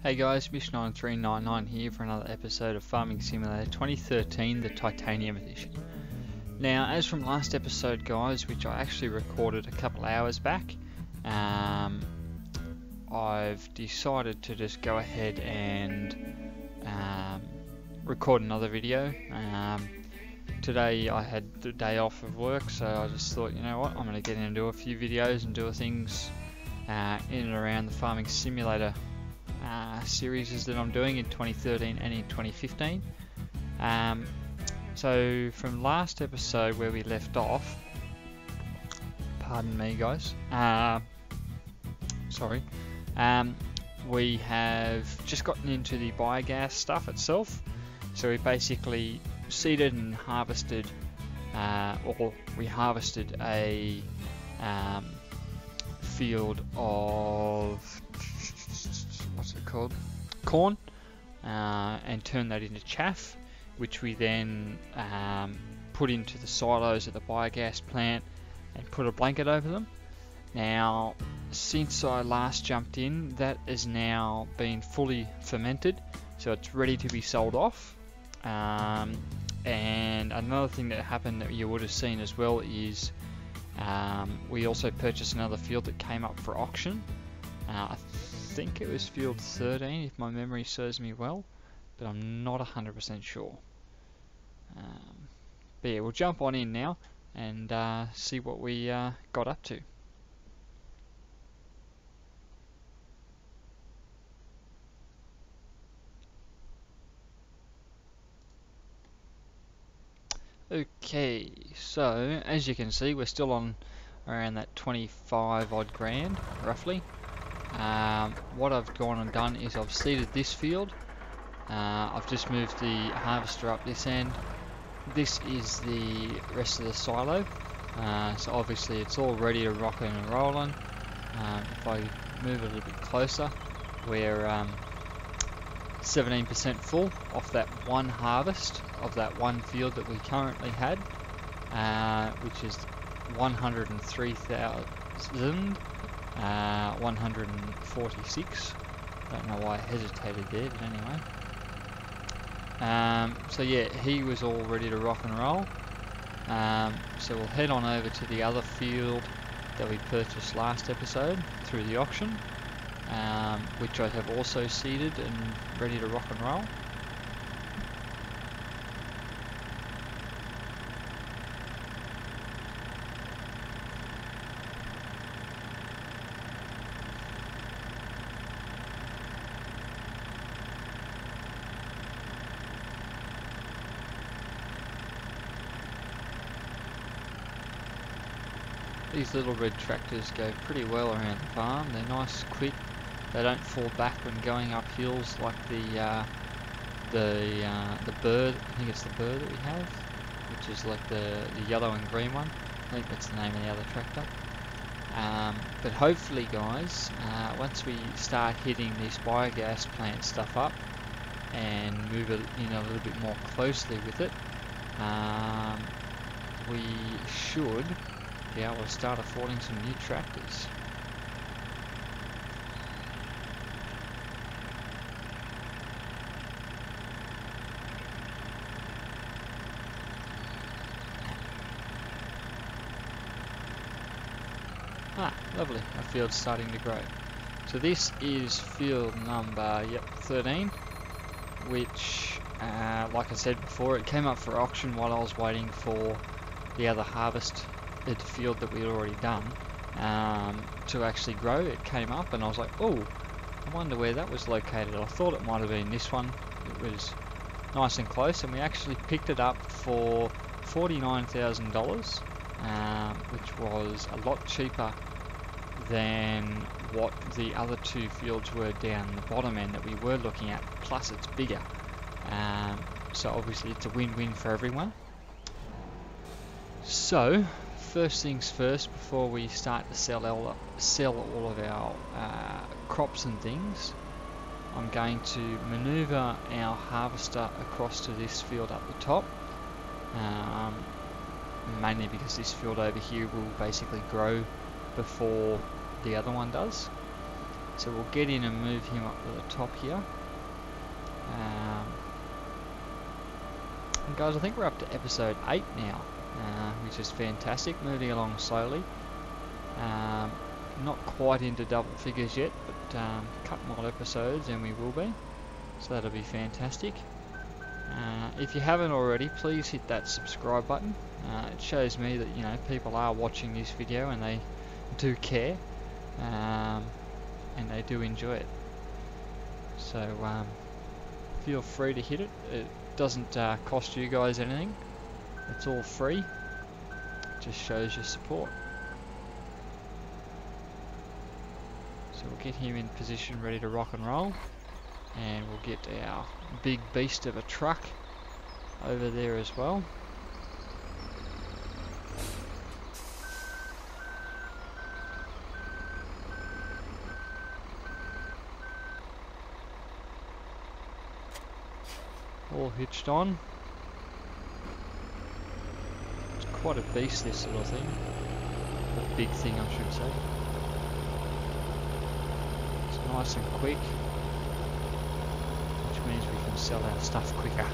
Hey guys, Mish9399 here for another episode of Farming Simulator 2013, the Titanium Edition. Now, as from last episode guys, which I actually recorded a couple hours back, I've decided to just go ahead and record another video. Today I had the day off of work, so I just thought, you know what, I'm going to get in and do a few videos and do things in and around the Farming Simulator series that I'm doing in 2013 and in 2015. So from last episode where we left off, pardon me guys, sorry, we have just gotten into the biogas stuff itself. So we basically seeded and harvested, or we harvested a field of, what's it called, corn, and turned that into chaff, which we then put into the silos at the biogas plant and put a blanket over them. Now, since I last jumped in, that has now been fully fermented, so it's ready to be sold off. And another thing that happened that you would have seen as well is we also purchased another field that came up for auction. I think it was field 13 if my memory serves me well, but I'm not 100% sure. But yeah, we'll jump on in now and see what we got up to. Okay, so as you can see, we're still on around that 25 odd grand roughly. What I've gone and done is I've seeded this field. I've just moved the harvester up this end. This is the rest of the silo. So obviously it's all ready to rock and rolling. If I move it a little bit closer, we're 17% full off that one harvest of that one field that we currently had, which is 103,146. Don't know why I hesitated there, but anyway. So yeah, he was all ready to rock and roll. So we'll head on over to the other field that we purchased last episode through the auction, which I have also seeded and ready to rock and roll. These little red tractors go pretty well around the farm. They're nice, quick. They don't fall back when going up hills like the bird. I think it's the bird that we have, which is like the yellow and green one. I think that's the name of the other tractor. But hopefully, guys, once we start hitting this biogas plant stuff up and move it in a little bit more closely with it, we should be able to start affording some new tractors. Lovely, our field's starting to grow. So this is field number 13, which like I said before, it came up for auction while I was waiting for the other harvest the field that we had already done to actually grow. It came up and I was like, oh, I wonder where that was located. I thought it might have been this one. It was nice and close, and we actually picked it up for $49,000, which was a lot cheaper than what the other two fields were down the bottom end that we were looking at, plus it's bigger. So obviously it's a win-win for everyone. So first things first, before we start to sell all of our crops and things, I'm going to maneuver our harvester across to this field up the top, mainly because this field over here will basically grow before the other one does. So we'll get in and move him up to the top here. And guys, I think we're up to episode 8 now, which is fantastic, moving along slowly. Not quite into double figures yet, but a couple more episodes and we will be. So that'll be fantastic. If you haven't already, please hit that subscribe button. It shows me that, you know, people are watching this video and they do care, and they do enjoy it. So feel free to hit it. It doesn't cost you guys anything. It's all free. It just shows your support. So we'll get him in position, ready to rock and roll, and we'll get our big beast of a truck over there as well. All hitched on. It's quite a beast, this little thing. A big thing, I should say. It's nice and quick, which means we can sell our stuff quicker.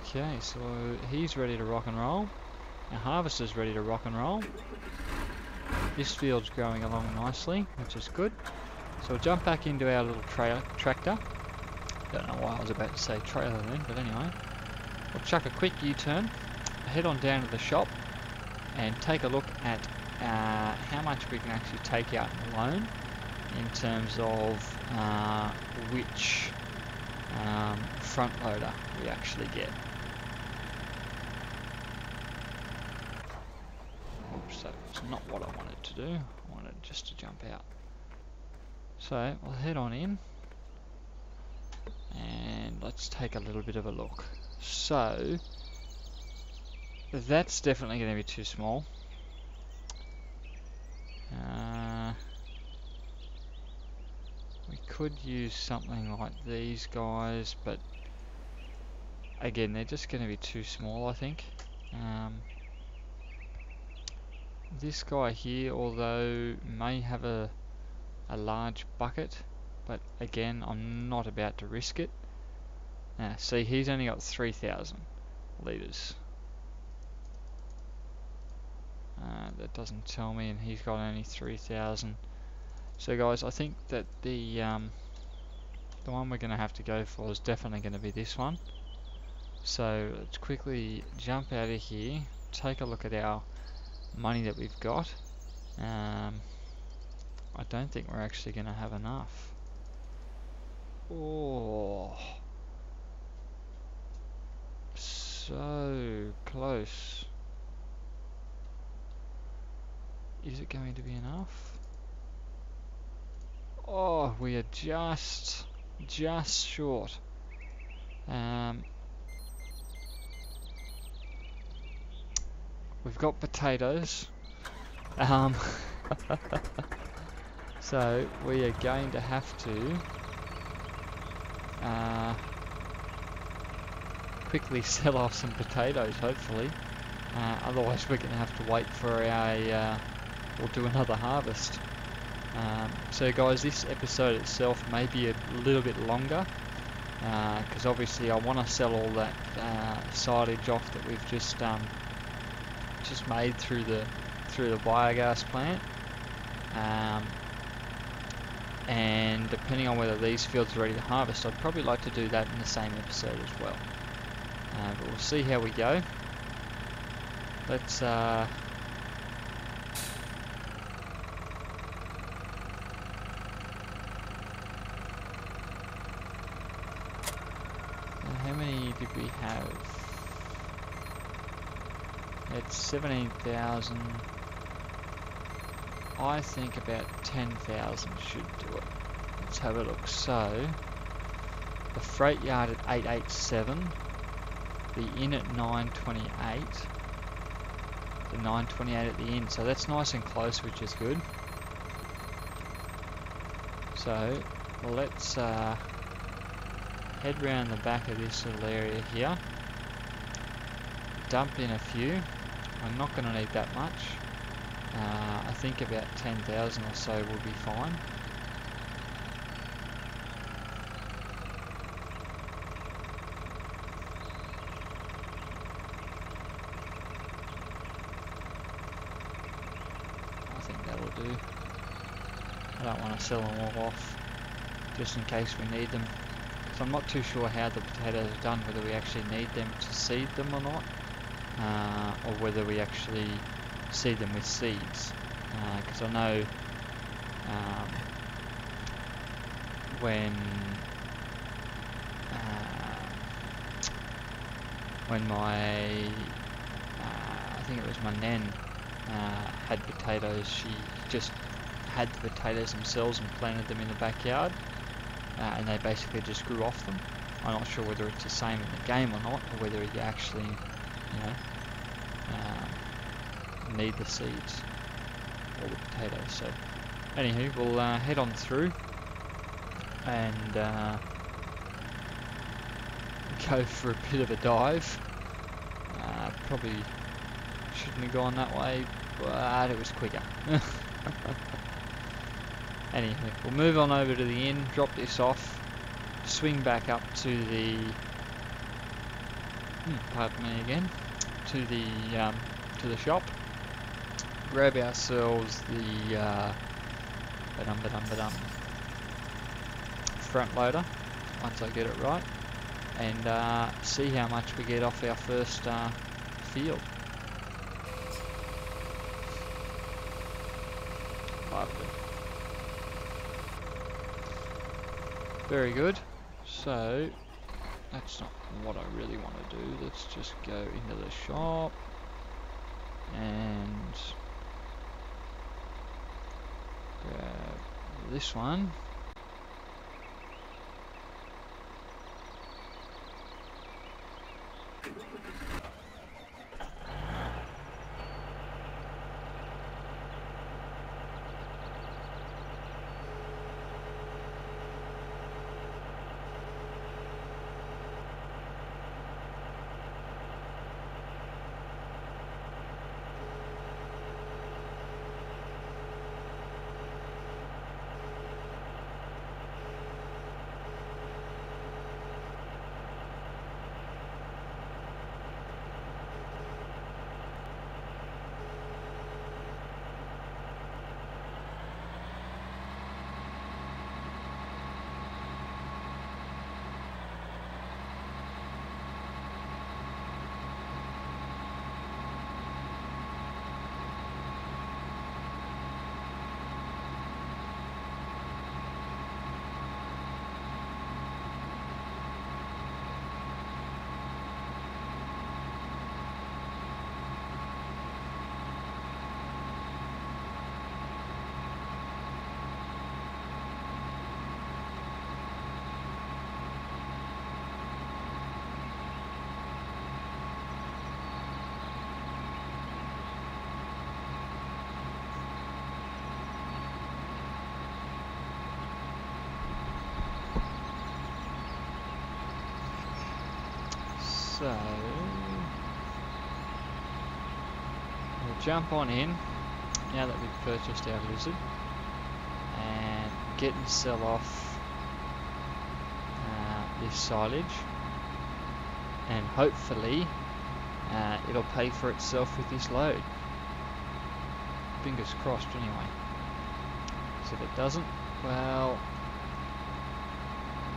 Okay, so he's ready to rock and roll. Our harvester's ready to rock and roll. This field's growing along nicely, which is good. So we'll jump back into our little tractor. Don't know why I was about to say trailer then, but anyway. We'll chuck a quick U-turn, head on down to the shop, and take a look at how much we can actually take out in a loan in terms of which front loader we actually get. Oops, that's not what I wanted to do. I wanted just to jump out. So we'll head on in and let's take a little bit of a look. So that's definitely going to be too small. We could use something like these guys, but again, they're just going to be too small, I think. This guy here, although may have a large bucket, but again, I'm not about to risk it. See, he's only got 3,000 litres. That doesn't tell me, and he's got only 3,000. So guys, I think that the one we're going to have to go for is definitely going to be this one. So let's quickly jump out of here, take a look at our money that we've got. I don't think we're actually going to have enough. Oh, so close. Is it going to be enough? Oh, we are just short. We've got potatoes. So we are going to have to quickly sell off some potatoes, hopefully. Otherwise we're going to have to wait for our we'll do another harvest. So guys, this episode itself may be a little bit longer, because obviously I want to sell all that silage off that we've just made through the biogas plant, and depending on whether these fields are ready to harvest, I'd probably like to do that in the same episode as well. But we'll see how we go. Let's how many did we have? It's 17,000. I think about 10,000 should do it. Let's have a look. So the freight yard at 887, the inn at 928, the 928 at the inn. So that's nice and close, which is good. So let's head round the back of this little area here. dump in a few. I'm not going to need that much. I think about 10,000 or so will be fine. I think that'll do. I don't want to sell them all off, just in case we need them. So I'm not too sure how the potatoes are done, whether we actually need them to seed them or not, or whether we actually seed them with seeds. Because I know when my I think it was my nan had potatoes, she just had the potatoes themselves and planted them in the backyard, and they basically just grew off them. I'm not sure whether it's the same in the game or not, or whether you actually, need the seeds or the potatoes. So, anywho, we'll head on through and go for a bit of a dive. Probably shouldn't have gone that way, but it was quicker. Anyway, we'll move on over to the inn, drop this off, swing back up to the, pardon me again, to the shop, grab ourselves the front loader, once I get it right, and see how much we get off our first field. Lovely. Very good. So that's not what I really want to do. Let's just go into the shop and grab this one. So we'll jump on in now that we've purchased our lizard and get and sell off this silage, and hopefully it'll pay for itself with this load. Fingers crossed anyway. So if it doesn't, well,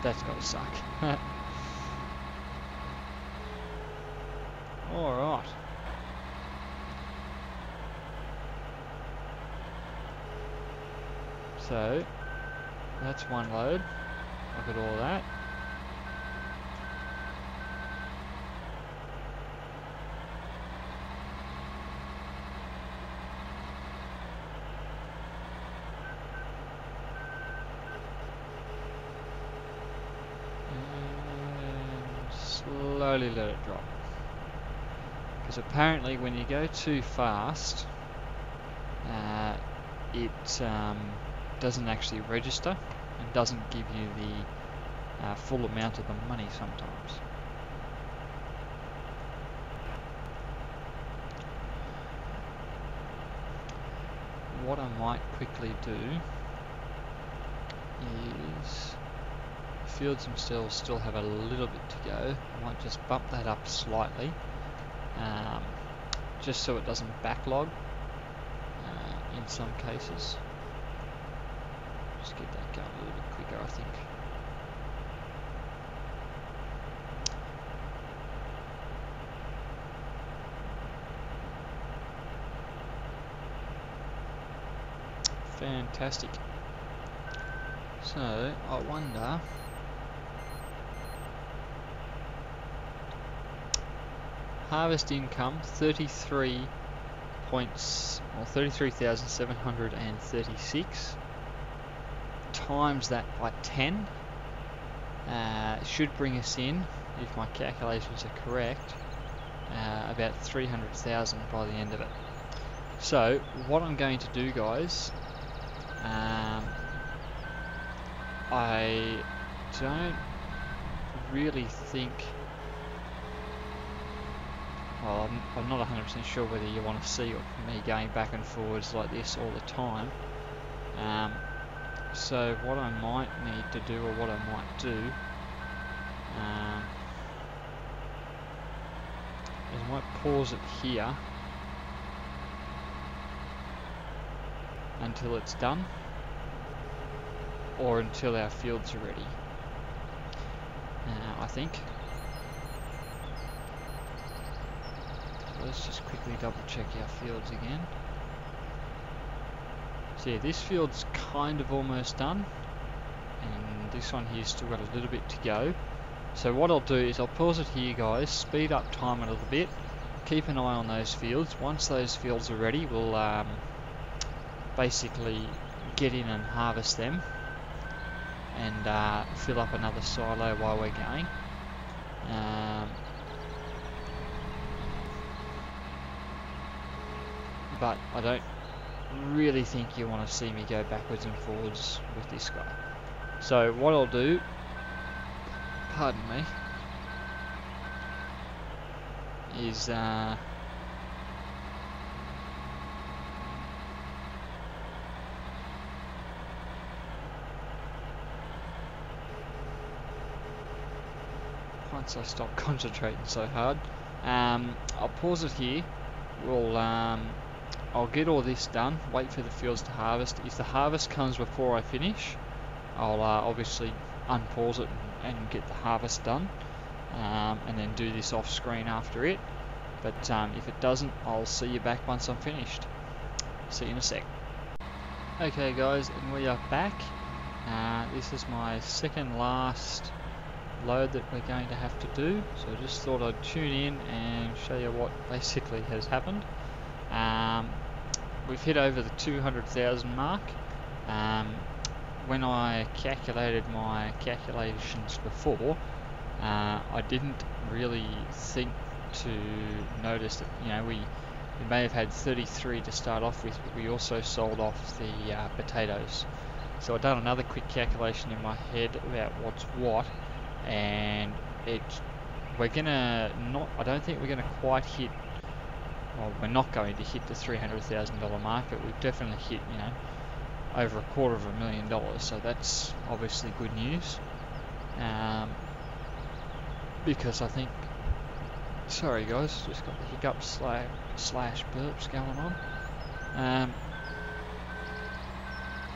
that's gotta suck. Alright. So, that's one load. Look at all that. And slowly let it drop. Because apparently when you go too fast, it doesn't actually register and doesn't give you the full amount of the money sometimes. what I might quickly do is, the fields themselves still have a little bit to go. I might just bump that up slightly, just so it doesn't backlog in some cases. Just get that going a little bit quicker, I think. Fantastic. So, I wonder, harvest income 33,736 times that by 10 should bring us in, if my calculations are correct, about 300,000 by the end of it. So what I'm going to do, guys, I don't really think, well, I'm not 100% sure whether you want to see me going back and forwards like this all the time. So what I might need to do, or what I might do, is I might pause it here until it's done, or until our fields are ready. I think. So let's just quickly double check our fields again. So yeah, this field's kind of almost done, and this one here's still got a little bit to go. So what I'll do is I'll pause it here, guys, speed up time a little bit, keep an eye on those fields. Once those fields are ready, we'll basically get in and harvest them, and fill up another silo while we're going. But I don't really think you want to see me go backwards and forwards with this guy. So what I'll do, pardon me, is once I stop concentrating so hard, I'll pause it here. We'll I'll get all this done, wait for the fields to harvest. If the harvest comes before I finish, I'll obviously unpause it and get the harvest done, and then do this off screen after it. But if it doesn't, I'll see you back once I'm finished. See you in a sec. Okay guys, and we are back. This is my second last load that we're going to have to do, so I just thought I'd tune in and show you what basically has happened. We've hit over the 200,000 mark. When I calculated my calculations before, I didn't really think to notice that, you know, we may have had 33 to start off with, but we also sold off the potatoes. So I've done another quick calculation in my head about what's what, and we're gonna not, I don't think we're gonna quite hit, well, we're not going to hit the $300,000 mark, but we've definitely hit, you know, over $250,000, so that's obviously good news. Because I think, sorry guys, just got the hiccups slash burps going on.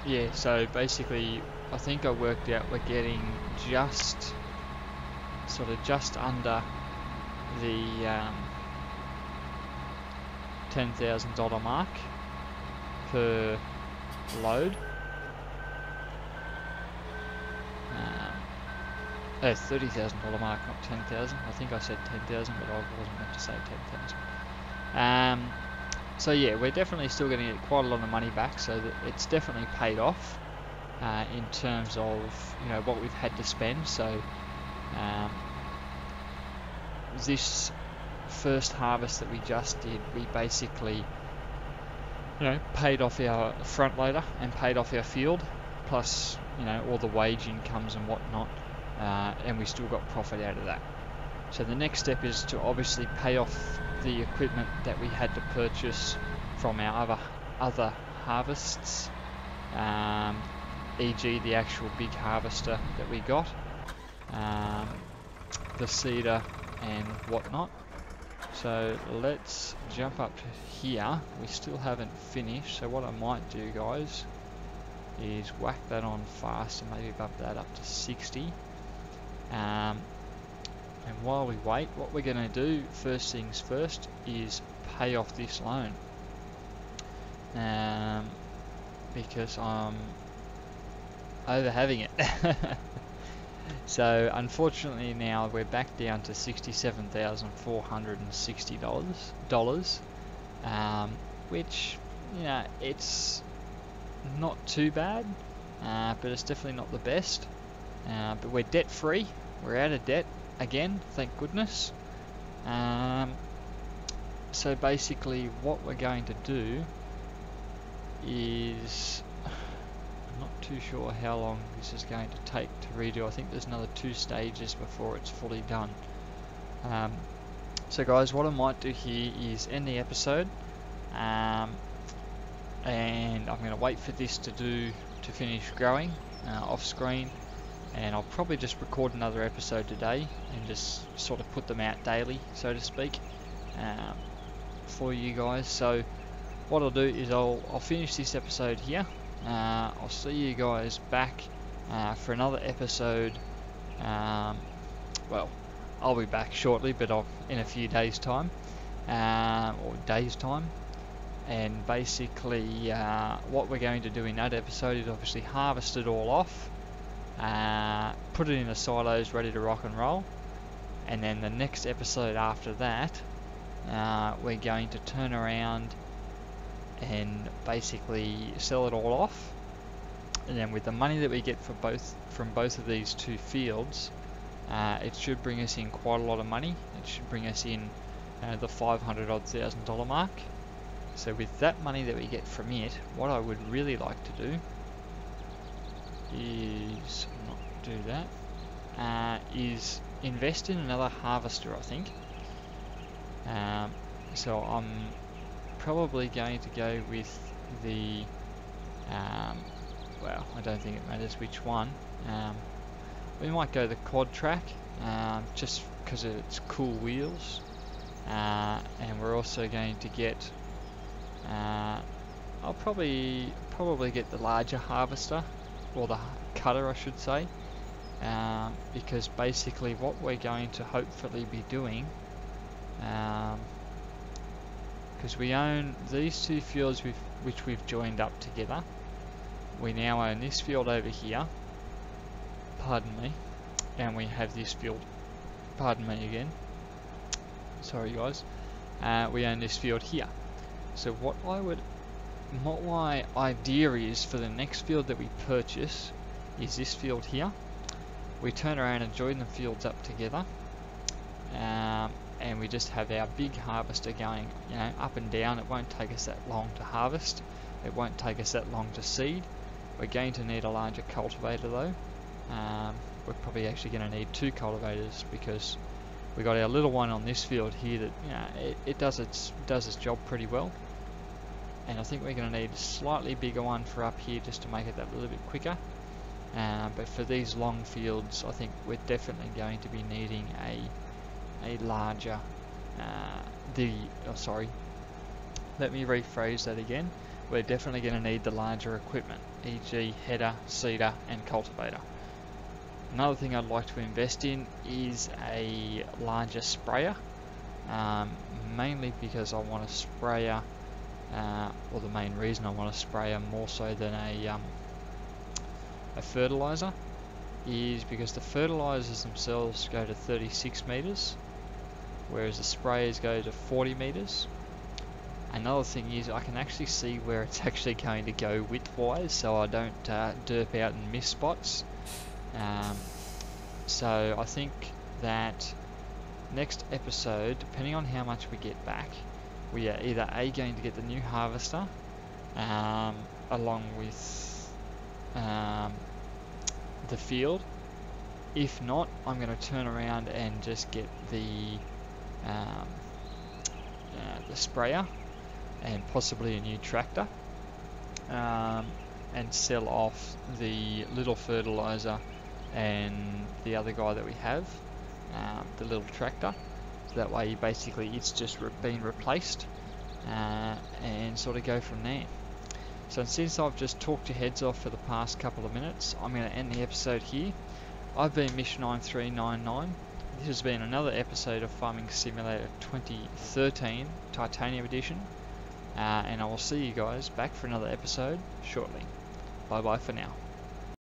Yeah, so basically I think I worked out we're getting just under the $10,000 mark per load. $30,000 mark, not 10,000. I think I said 10,000, but I wasn't meant to say 10,000. So yeah, we're definitely still going to get quite a lot of money back, so that it's definitely paid off in terms of, you know, what we've had to spend. So this first harvest that we just did, we basically, you know, paid off our front loader and paid off our field, plus, you know, all the wage incomes and whatnot, and we still got profit out of that. So the next step is to obviously pay off the equipment that we had to purchase from our other harvests, e.g. the actual big harvester that we got, the seeder and whatnot. So let's jump up to here. We still haven't finished, so what I might do, guys, is whack that on fast and maybe bump that up to 60. And while we wait, what we're going to do, first things first, is pay off this loan. Because I'm over having it. So unfortunately now we're back down to $67,460, which, you know, it's not too bad, but it's definitely not the best. But we're debt free, we're out of debt again, thank goodness. So basically what we're going to do is, I'm not too sure how long this is going to take to redo. I think there's another 2 stages before it's fully done. So guys, what I might do here is end the episode, and I'm going to wait for this to finish growing off screen, and I'll probably just record another episode today and just sort of put them out daily, so to speak, for you guys. So what I'll do is I'll finish this episode here. I'll see you guys back for another episode. Well, I'll be back shortly, but in a few days time, or days time. And basically what we're going to do in that episode is obviously harvest it all off, put it in the silos ready to rock and roll, and then the next episode after that, we're going to turn around and basically sell it all off, and then with the money that we get from both of these 2 fields, it should bring us in quite a lot of money. It should bring us in the $500,000 mark. So with that money that we get from it, what I would really like to do is not do that, is invest in another harvester, I think. So I'm probably going to go with the, well, I don't think it matters which one. We might go the quad track, just because of its cool wheels, and we're also going to get, I'll probably get the larger harvester, or the cutter I should say, because basically what we're going to hopefully be doing, because we own these 2 fields which we've joined up together. We now own this field over here, pardon me, and we have this field, pardon me again, sorry guys, we own this field here. So what my idea is for the next field that we purchase is this field here. We turn around and join the fields up together, and we just have our big harvester going, you know, up and down. It won't take us that long to harvest, it won't take us that long to seed. We're going to need a larger cultivator though. We're probably actually going to need 2 cultivators, because we got our little one on this field here that, you know, it does its job pretty well, and I think we're going to need a slightly bigger one for up here just to make it that little bit quicker. But for these long fields, I think we're definitely going to be needing a larger, let me rephrase that again. We're definitely going to need the larger equipment, e.g. header, seeder and cultivator. Another thing I'd like to invest in is a larger sprayer, mainly because I want a sprayer, or the main reason I want a sprayer more so than a fertilizer, is because the fertilizers themselves go to 36 meters, whereas the sprayers go to 40 meters. Another thing is I can actually see where it's actually going to go width-wise, so I don't derp out and miss spots. So I think that next episode, depending on how much we get back, we are either going to get the new harvester, along with the field. If not, I'm going to turn around and just get the sprayer and possibly a new tractor. and sell off the little fertilizer and the other guy that we have, the little tractor. So that way basically it's just been replaced, and sort of go from there. So since I've just talked your heads off for the past couple of minutes, I'm going to end the episode here. I've been Mish9399. This has been another episode of Farming Simulator 2013 Titanium Edition, and I will see you guys back for another episode shortly. Bye bye for now.